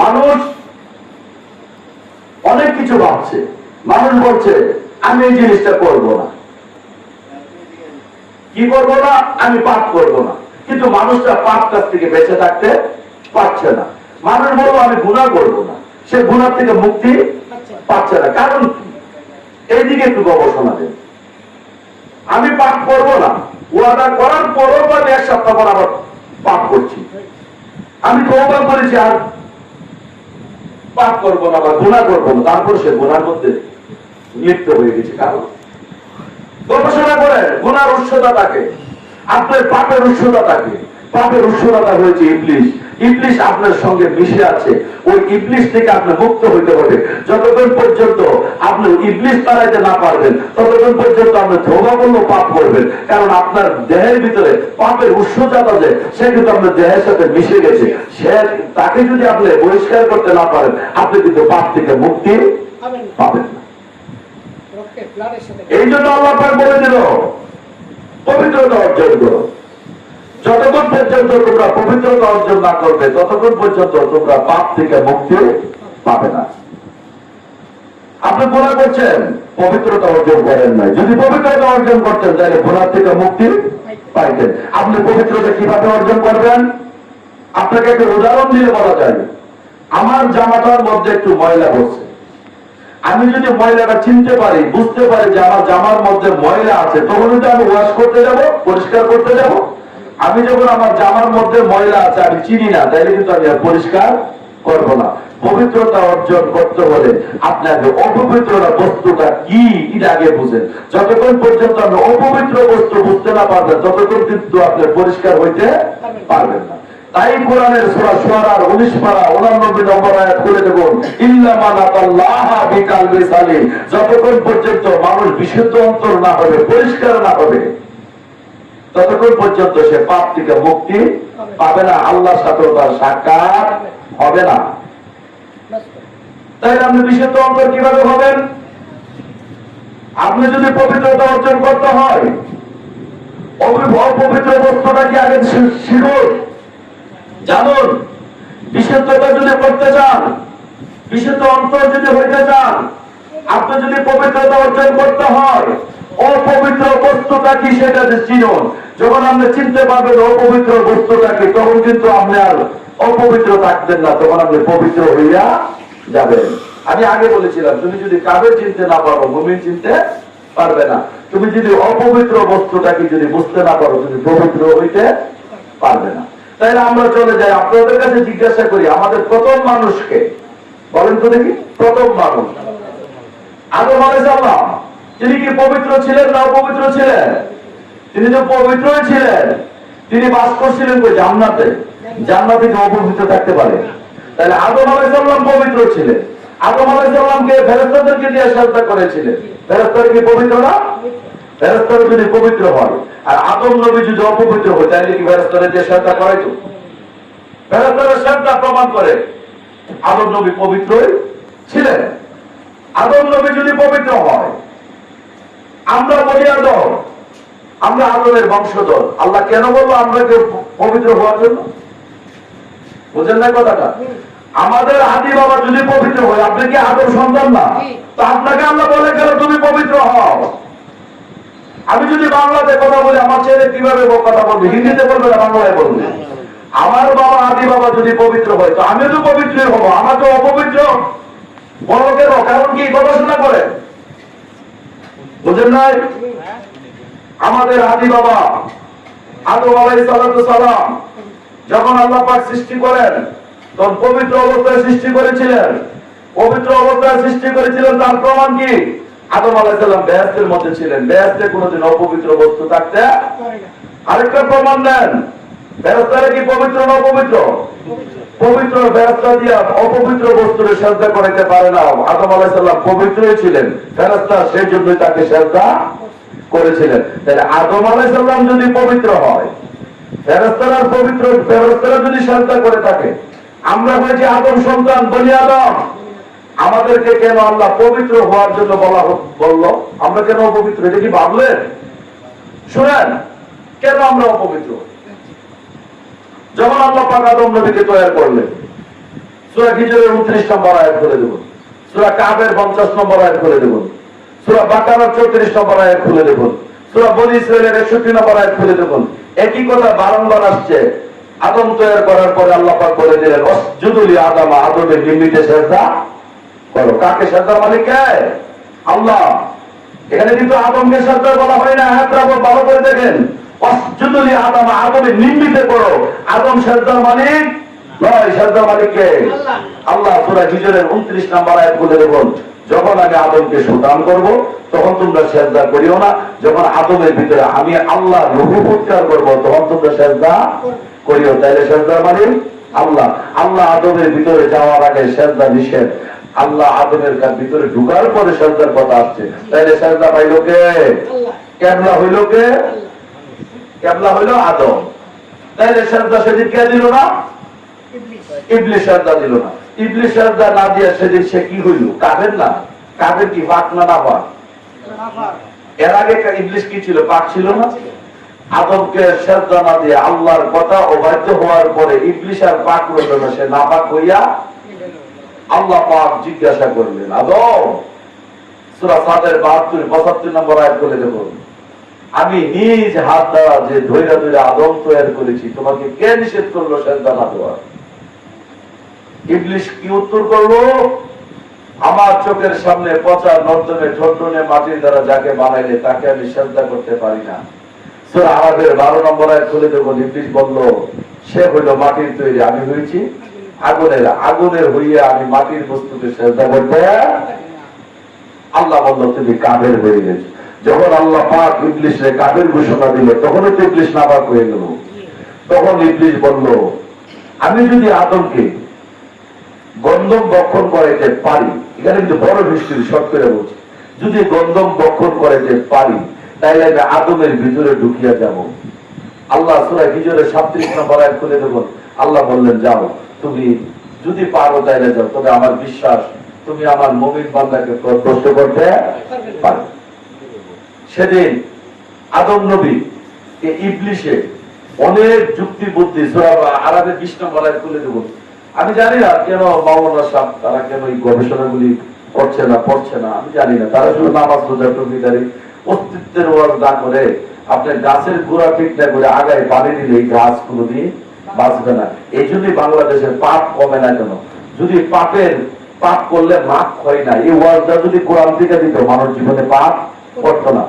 মানুষ অনেক কিছু ভাবছে, মানুষ বলছে আমি এই জিনিসটা করব না, কি করব না, আমি পাপ করব না, কিন্তু মানুষটা পাপ কাজ থেকে বেঁচে থাকতে পারছে না। মানুষ বলবো আমি গুনাহ করব না, সে গুনাহ থেকে মুক্তি পাচ্ছে না। কারণ কি? এইদিকে একটু গবেষণা দেন। আমি পাপ করব না, ওয়াদা করার পরও আমি এক সপ্তাহ পর আবার পাপ করছি। আমি তওবা করেছি আর পাপ করব না বা গুনাহ করব না, তারপর সে গুনার মধ্যে লিপ্ত হয়ে গেছে। কারণ গবেষণা করে গুনার উৎসটা থাকে, আপনার পাপের উৎসটা থাকে। পাপের উৎসটা হয়েছে ইবলিশ। ইবলিশ আপনার সঙ্গে মিশে আছে, ওই ইবলিশ থেকে আপনি মুক্ত হইতে হবে। যতক্ষণ পর্যন্ত আপনি ইবলিশ তাড়াইতে না পারবেন ততক্ষণ পর্যন্ত আপনি তওবা করলেও পাপ করবেন। কারণ আপনার দেহের ভিতরে পাপের উৎসটা যে সে কিন্তু আপনার দেহের সাথে মিশে গেছে, সে তাকে যদি আপনি বহিষ্কার করতে না পারেন আপনি কিন্তু পাপ থেকে মুক্তি পাবেন না। এই জন্য আল্লাহ পাক বলে দিল পবিত্রতা অর্জন করো। যতক্ষণ পর্যন্ত তোমরা পবিত্রতা অর্জন না করবে ততক্ষণ পর্যন্ত তোমরা পাপ থেকে মুক্তি পাবে না। আপনি গুনাহ করছেন, পবিত্রতা অর্জন করেন নাই। যদি পবিত্রতা অর্জন করতেন তাহলে গুনাহ থেকে মুক্তি পাইতেন। আপনি পবিত্রতা কিভাবে অর্জন করবেন? আপনাকে একটা উদাহরণ দিয়ে বলা যায়, আমার জামাটার মধ্যে একটু ময়লা পড়ছে, আমি যদি ময়লাটা চিনতে পারি, বুঝতে পারি যে আমার জামার মধ্যে ময়লা আছে, তখন যদি আমি ওয়াশ করতে যাব, পরিষ্কার করতে যাব। আমি যখন আমার জামার মধ্যে ময়লা আছে আমি চিনি না, তাইলে কিন্তু আমি আর পরিষ্কার করব না। পবিত্রতা অর্জন করতে হলে আপনাকে অপবিত্র বস্তুটা কি এটা আগে বুঝেন। যতক্ষণ পর্যন্ত আপনি অপবিত্র বস্তু বুঝতে না পারবেন ততক্ষণ কিন্তু আপনি পরিষ্কার হইতে পারবেন না। তাই কোরআনের সূরা শুআরার 19 পারা 89 নম্বর আয়াত খুলে দেখুন, ইল্লা মান আতাল্লাহা বিকালবিন সালিম। যতক্ষণ পর্যন্ত মানুষ বিশুদ্ধ অন্তর না হবে, পরিষ্কার না হবে, ততক্ষণ পর্যন্ত সে পাপ থেকে মুক্তি পাবে না, আল্লাহর সাথে তার সাক্ষাৎ হবে না। তাই আপনি বিশুদ্ধ অন্তর কিভাবে হবেন? আপনি যদি পবিত্রতা অর্জন করতে হয়, অপবিত্র বস্তুটা কি আগে শিখুন, জানুন। বিশুদ্ধতা যদি করতে চান, বিশুদ্ধ অন্তর যদি হইতে চান, আপনি যদি পবিত্রতা অর্জন করতে হয়, অপবিত্র বস্তুটা কি সেটা চিনুন। যখন আপনি চিনতে পারবেন অপবিত্র বস্তুটা কি, তখন কিন্তু আপনি আর অপবিত্র থাকবেন না, তখন আপনি পবিত্র হইয়া যাবেন। আমি আগে বলেছিলাম, তুমি যদি কাবের চিনতে না পারো মুমিন চিনতে পারবে না। তুমি যদি অপবিত্র বস্তুটাকে যদি বুঝতে না পারো তুমি পবিত্র হইতে পারবে না। তাইলে আমরা চলে যাই, আপনাদের কাছে জিজ্ঞাসা করি আমাদের প্রথম মানুষকে বলেন তো দেখি। প্রথম মানুষ আদম আলাইহিস সালাম, তিনি কি পবিত্র ছিলেন না অপবিত্র ছিলেন? তিনি তো পবিত্রই ছিলেন। তিনি বাস করছিলেন কই? জান্নাতে। জান্নাতে কি অপবিত্র থাকতে পারে? তাহলে আদম আলাইহিস সালাম পবিত্র ছিলেন। আদম আলাইহিস সালামকে ফেরেশতাদেরকে দিয়ে সাজদা করেছিলেন, ফেরেশতারা কি পবিত্র না? ফেরেশতারা যদি পবিত্র হয় আর আদম নবী যদি অপবিত্র হয় তাহলে কি ফেরেশতারা দিয়ে সাজদা করাইতো? ফেরেশতারা সাজদা প্রমাণ করে আদম নবী পবিত্রই ছিলেন। আদম নবী যদি পবিত্র হয়, আমরা বলি আদম, আমরা আদমের বংশধর। আল্লাহ কেন বলবো আমরা পবিত্র হওয়ার জন্য? বুঝেন না কথাটা? আমাদের আদি বাবা যদি পবিত্র হয়, আপনি কি আদম সন্তান না? তো আপনাকে আল্লাহ বলে কেন তুমি পবিত্র হও? আমি যদি বাংলাতে কথা বলি আমার ছেলে কিভাবে কথা বলবে? হিন্দিতে বলবে না বাংলায় বলবে? আমার বাবা আদি বাবা যদি পবিত্র হয় তো আমিও তো পবিত্রই হবো। আমাকে অপবিত্র বলো কেন? কারণ কি? গবেষণা করেন, বুঝেন নাই? আমাদের আদি বাবা আদম আলাইহিস সালাম যখন আল্লাহ পাক সৃষ্টি করেন তখন পবিত্র অবস্থায় সৃষ্টি করেছিলেন। পবিত্র অবস্থায় সৃষ্টি করেছিলেন, তার প্রমাণ কি? আদম আলাইহিস সালাম বেহেশতের মধ্যে ছিলেন, বেহেশতে কোনোদিন অপবিত্র বস্তু থাকতে। আরেকটা প্রমাণ দেন, ফেরেশতারা কি পবিত্র না অপবিত্র? পবিত্র। ফেরেশতা দিয়া অপবিত্র বস্তুর সাজদা করাইতে পারে না। আদম আলাইহিস সালাম পবিত্রই ছিলেন, ফেরেশতা সেই জন্যই তাকে সাজদা করেছিলেন। তাহলে আদম আলাইহিস সালাম যদি পবিত্র হয়, ফেরেশতারা পবিত্র, ফেরেশতারা যদি সাজদা করে থাকে, আমরা হয়েছি আদম সন্তান, বনি আদম। আমাদেরকে কেন আল্লাহ পবিত্র হওয়ার জন্য বললো? আমরা কেন অপবিত্র? এটা কি ভাবলেন? শুনেন, কেন আমরা অপবিত্র? যখন আল্লাহ পাক আদম নবীকে তৈরি করলেন, সূরা হিজরের 29 নম্বর আয়াত খুলে দেব, সূরা কাফের 50 নম্বর আয়াত খুলে দেব, সূরা বাকারার 34 নম্বর আয়াত খুলে দেব, সূরা বনী ইসরাইলের 61 নম্বর আয়াত খুলে দেব। একই কথা বারংবার আসছে। আদম তৈরি করার পরে আল্লাহ পাক বলে দিলেন, ওয়াসজুদু লি আদম, আদমের নিমিত্তে সিজদা করো। কাকে সিজদার মালিক কে? আল্লাহ। এখানে কিন্তু আদমকে সিজদা বলা হয় না, আয়াতটা ভালো করে দেখেন। ওয়াসজুদু লি আদম, আদমের নিমিত্তে করো। আদম সিজদার মালিক নয়, সিজদার মালিক কে? আল্লাহ। সূরা হিজরের 29 নম্বর আয়াত খুলে দেব, যখন আমি আদমকে সুদান করব তখন তোমরা সিজদা করিও না, যখন আদমের ভিতরে আমি আল্লাহ রূহ উৎকার করব তখন তোমরা সিজদা করিও। তাইলে সিজদার মালিক আল্লাহ। আল্লাহ আদমের ভিতরে যাওয়ার আগে সিজদা নিষেধ, আল্লাহ আদমের ভিতরে ঢুকার পরে সিজদার কথা আসছে। তাইলে সিজদা পাইল কে? কিবলা হইল কে? কিবলা হইল আদম। তাইলে সিজদা সেদিন কে দিল না? ইবলিস সিজদা দিল না। ইবলিস সিজদা না দিয়ে সেদিন সে কি হইল? কাফের না? কাফের কি পাক না না পাক? এর আগে ইবলিস কি ছিল? পাক ছিল না? আদমকে সিজদা না দিয়ে আল্লাহর কথা অবাধ্য হওয়ার পরে ইবলিস আর পাক হইল না, সে নাপাক হইয়া আল্লাহ পাক জিজ্ঞাসা করলেন, আদম, সূরা ফাতির 72 75 নম্বর আয়াত খুলে দেখুন, আমি নিজ হাত দ্বারা যে ধৈর্য ধরে আদম তৈরি করেছি, তোমাকে কে নিষেধ করলো সিজদা না দেওয়ার? ইবলিস কি উত্তর করলো? আমার চোখের সামনে পচা নর্দমে ঠনঠনে মাটির দ্বারা যাকে বানাইলে তাকে আমি সিজদা করতে পারি না। সূরা আরাফের 12 নম্বর আয়াত খুলে দেখুন, ইবলিস বলল, সে হইল মাটির তৈরি, আমি হইছি আগুনের। আগুনের হইয়া আমি মাটির বস্তুকে সিজদা করতে। আল্লাহ বলল, তুমি কাফের হয়ে গেছো। যখন আল্লাহ পাক ইবলিসে কাফের ঘোষণা দিল, তখন তো ইবলিস নাপাক হয়ে গেল। তখন ইবলিস বলল, আমি যদি আদমকে গন্ধম বক্ষণ করাইতে পারি, এখানে কিন্তু বড় হিস্ট্রি শর্ট করে বলছি, যদি গন্ধম বক্ষণ করাইতে পারি তাইলে আমি আদমের ভিতরে ঢুকিয়া যাব। আল্লাহ সূরা হিজরের 37 নম্বর আয়াত খুলে দেখুন, আল্লাহ বললেন, যাও, তুমি যদি পারো তাইলে যাও, তবে আমার বিশ্বাস তুমি আমার মুমিন বান্দাকে কষ্ট করতে পারো। সেদিন আদম নবী ইবলিসে অনেক যুক্তি বুদ্ধি, সূরা আরাফের 20 নম্বর আয়াত খুলে দেখুন। আমি জানি না কেন মাওলানা সাহেব তারা কেন এই গবেষণাগুলি করছে না, পড়ছে না, আমি জানি না। তারা শুধু নামাজ রোজা টুপিদারি অস্তিত্বের ওয়াজ না করে, আপনার গাছের গোড়া ঠিক না করে আগায় পানি দিলে এই গাছ কোনোদিন বাঁচবে না। এই জন্যই বাংলাদেশের পাপ কমে না কেন? যদি পাপ করলে মাপ হয় না, এই ওয়াজটা যদি কোরআন থেকে দিত, মানুষ জীবনে পাপ করতো না।